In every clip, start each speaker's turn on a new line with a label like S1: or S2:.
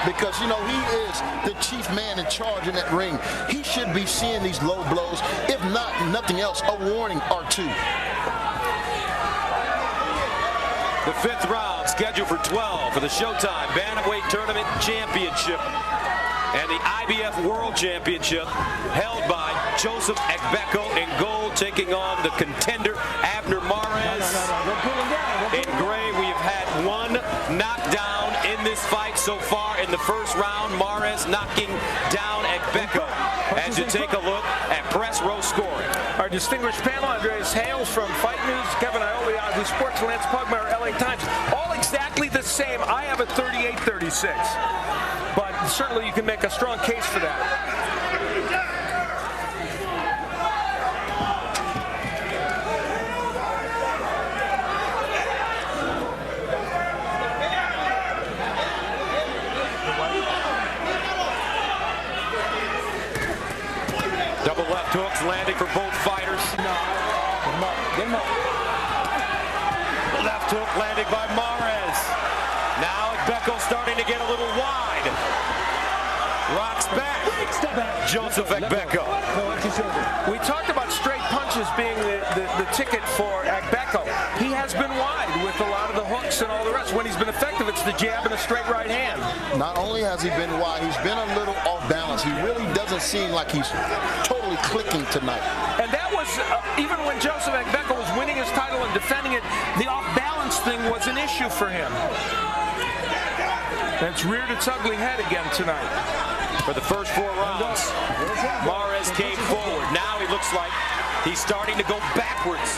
S1: because, you know, he is the chief man in charge in that ring. He should be seeing these low blows, if not nothing else, a warning or two.
S2: The 5th round scheduled for 12 for the Showtime Bantamweight Tournament Championship and the IBF World Championship, held by Joseph Agbeko in gold, taking on the contender Abner Mares. In gray, we have had one knockdown in this fight so far in the first round. Mares knocking down Agbeko. As you take a look at press row scoring.
S3: Our distinguished panel, Andreas Hales from Fight News, Kevin Iole, Yahoo Sports, Lance Pugmire, LA Times, all exactly the same. I have a 38-36, but certainly you can make a strong case for that.
S2: Double left hooks landing for both fighters. Left hook landing by Mares. Now Agbeko starting to get a little wide. Rocks back. Joseph Agbeko.
S3: We talked about straight punches being the ticket for Agbeko. He has been wide with a lot of the hooks and all the rest. When he's been effective, it's the jab and a straight right hand.
S1: Not only has he been wide, he's been a little off balance. He really doesn't seem like he's totally clicking tonight.
S3: And that was, even when Joseph Agbeko was winning his title and defending it, the off-balance thing was an issue for him. And it's reared its ugly head again tonight.
S2: For the first 4 rounds, Mares came forward. Now he looks like he's starting to go backwards.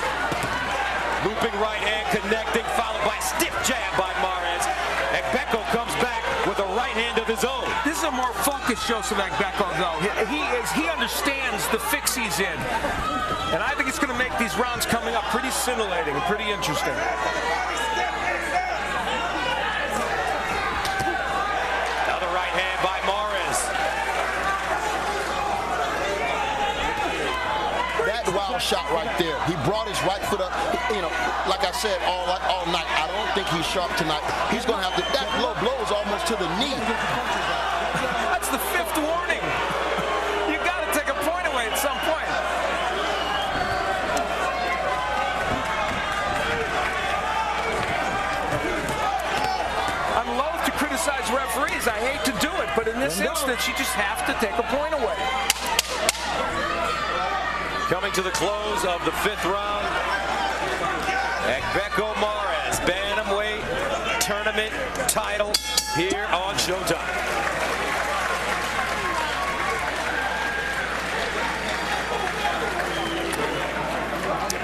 S2: Looping right hand, connecting, followed by a stiff jab by Mares. Agbeko comes back with a right hand of his own.
S3: This is a more focused Joseph Agbeko, though. He understands the fix he's in. And I think it's going to make these rounds coming up pretty scintillating and pretty interesting.
S2: Another right hand by Mares.
S1: That wild shot right there. He brought his right foot up. You know, like I said all night, I don't think he's sharp tonight. He's going to have to, that low blow is almost to the knee.
S3: That's the 5th warning. You got to take a point away at some point. I'm loath to criticize referees. I hate to do it, but in this instance, you just have to take a point away.
S2: Coming to the close of the 5th round, Agbeko Mares, Bantamweight Tournament title here on Showtime.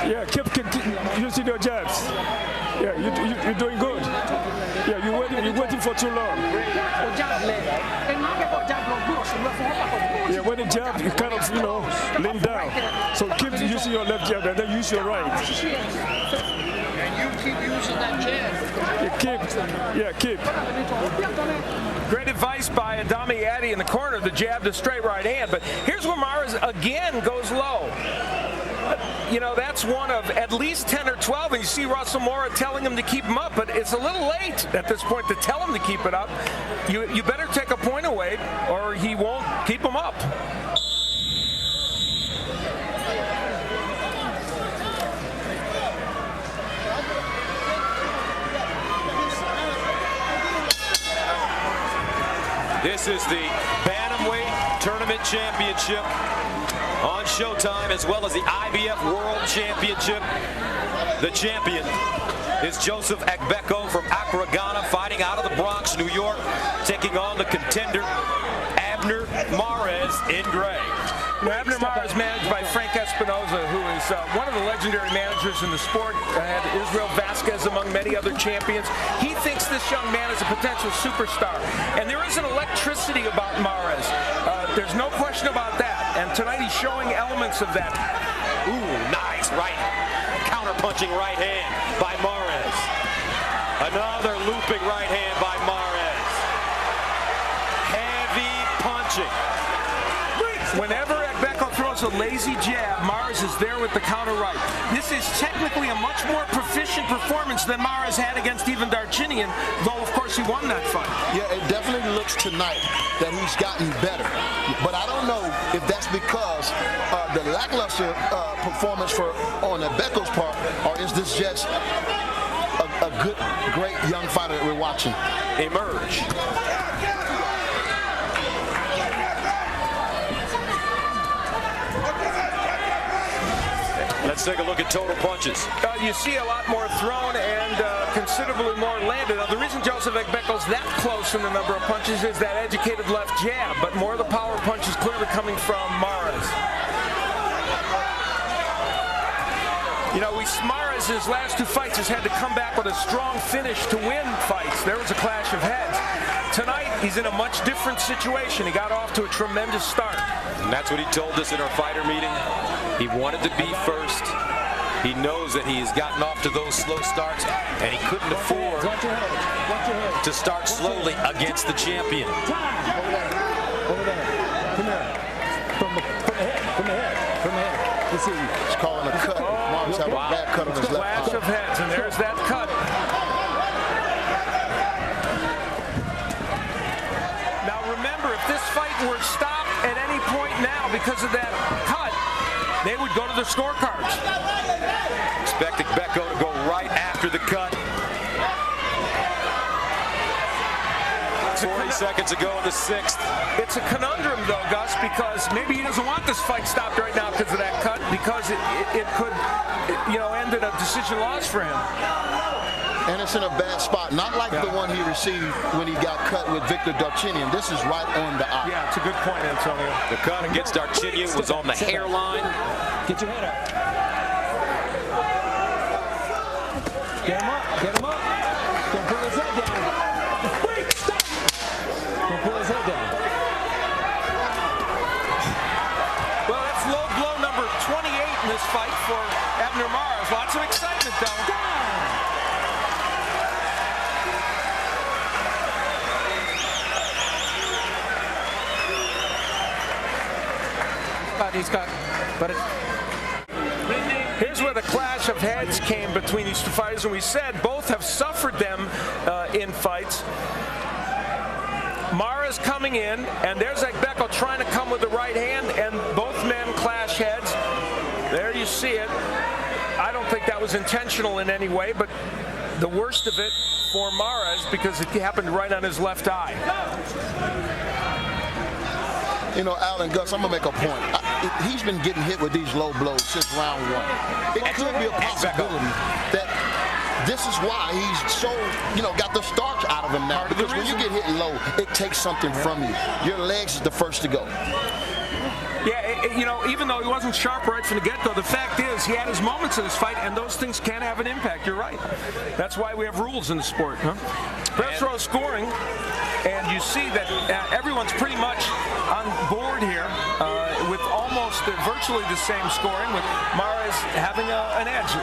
S4: Yeah, keep using your jabs. Yeah, you're doing good. Yeah, you're waiting for too long. Yeah, when you jab, you kind of, lean down. So keep using your left jab and then use your right.
S5: And you keep using that jab.
S4: Keep.
S3: Great advice by Adami Addy in the corner, the jab to straight right hand. But here's where Mares again goes low. That's one of at least 10 or 12, and you see Russell Mora telling him to keep him up, but it's a little late at this point to tell him to keep it up. You better take a point away, or he won't keep him up.
S2: This is the Bantamweight Tournament Championship on Showtime, as well as the IBF World Championship. The champion is Joseph Agbeko from Accra, Ghana, fighting out of the Bronx, New York, taking on the contender Abner Mares in gray.
S3: Abner Mares is managed by Frank Espinoza, who is one of the legendary managers in the sport. Had Israel Vasquez among many other champions. He thinks this young man is a potential superstar. And there is an electricity about Mares. There's no question about that. And tonight he's showing elements of that.
S2: Ooh, nice right. Counter-punching right hand by Mares. Another looping right hand by Mares. Heavy punching.
S3: Whenever Agbeko throws a lazy jab, Mares is there with the counter right. This is technically a much more proficient performance than Mares had against Ivan Darchinian, though of course he won that fight.
S1: Yeah, it definitely looked looks tonight that he's gotten better. But I don't know if that's because the lackluster performance on Agbeko's part, or is this just a good, great young fighter that we're watching
S2: emerge. Let's take a look at total punches.
S3: You see a lot more thrown and considerably more landed. Now, the reason Joseph Agbeko's that close in the number of punches is that educated left jab, but more of the power punches clearly coming from Mares. You know, Mares in his last two fights has had to come back with a strong finish to win fights. There was a clash of heads. Tonight, he's in a much different situation. He got off to a tremendous start.
S2: And that's what he told us in our fighter meeting. He wanted to be first. He knows that he has gotten off to those slow starts, and he couldn't afford to start slowly against the champion.
S4: Over there. Come here. From the head. You see.
S1: He's calling a cut. Marks have a bad cut on his left
S3: Clash of heads, and there's that cut. Now remember, if this fight were stopped at any point now because of that cut, they would go to the scorecards.
S2: Expect Agbeko to go right after the cut. 40 seconds ago in the sixth.
S3: It's a conundrum, though, Gus, because maybe he doesn't want this fight stopped right now because of that cut, because it could, end in a decision loss for him.
S1: And it's in a bad spot, not like the one he received when he got cut with Victor Darchinyan. This is right on the eye.
S3: Yeah, it's a good point, Antonio.
S2: The cut against Darchinyan was on the hairline.
S4: Get your head up. Get him up. Don't pull his head down. Stop. Don't pull his head down.
S3: Well, that's low blow number 28 in this fight for Abner Mares. Lots of excitement, though. Here's where the clash of heads came between these two fighters, and we said both have suffered them in fights. Mares coming in, and there's Agbeko trying to come with the right hand, and both men clash heads. There you see it. I don't think that was intentional in any way, but the worst of it for Mares because it happened right on his left eye.
S1: Alan, Gus, I'm going to make a point. He's been getting hit with these low blows since round one. It could be a possibility that this is why he's so, got the starch out of him now. Because when you get hit low, it takes something from you. Your legs is the first to go.
S3: Yeah, even though he wasn't sharp right from the get-go, the fact is he had his moments in this fight, and those things can have an impact. You're right. That's why we have rules in the sport. Press row scoring, and you see that everyone's pretty much on board here with almost virtually the same scoring, with Mares having an edge.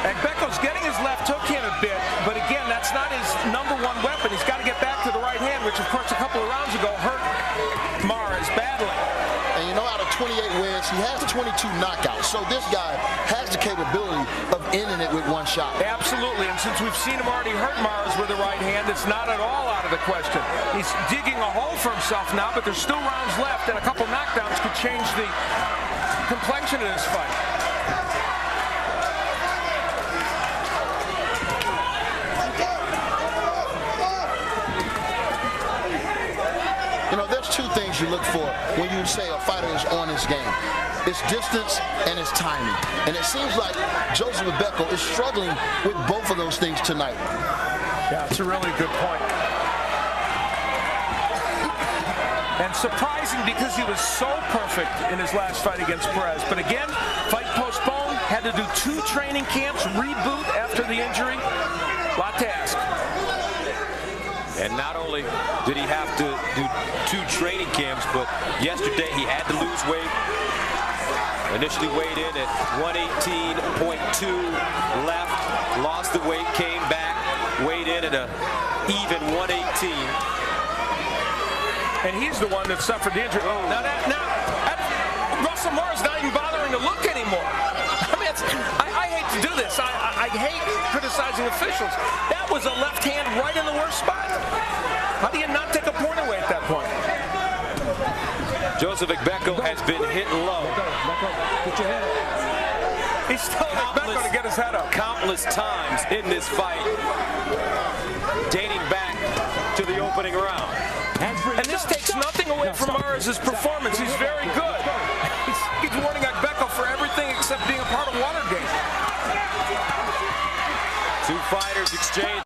S3: Agbeko's getting his left hook in a bit, but again, that's not his number one weapon. He's got to get back to the right hand, which, of course, a couple of rounds ago hurt Mares badly.
S1: And out of 28 wins, he has 22 knockouts. So this guy has the capability of ending it with one shot.
S3: Absolutely, and since we've seen him already hurt Mares with the right hand, it's not at all out of the question. He's digging a hole for himself now, but there's still rounds left, and a couple knockdowns could change the complexion of this fight.
S1: There's two things you look for when you say a fighter is on his game. It's distance and it's timing. And it seems like Joseph Agbeko is struggling with both of those things tonight.
S3: Yeah, it's a really good point. And surprising because he was so perfect in his last fight against Perez. But again, fight postponed, had to do 2 training camps, reboot after the injury. A lot to ask.
S2: And not only did he have to do 2 training camps, but yesterday he had to lose weight. Initially weighed in at 118.2 left, lost the weight, came back, weighed in at a even 118.
S3: And he's the one that suffered the injury. Oh, now Russell Moore's not even bothering to look anymore. I mean, I hate to do this. I hate criticizing officials. That was a left hand right in the worst spot. How do you not take a point away at that point?
S2: Joseph Agbeko has been hit low.
S3: He's still Agbeko to get his head up.
S2: Countless times in this fight, dating back to the opening round.
S3: And this takes nothing away from Mares' performance.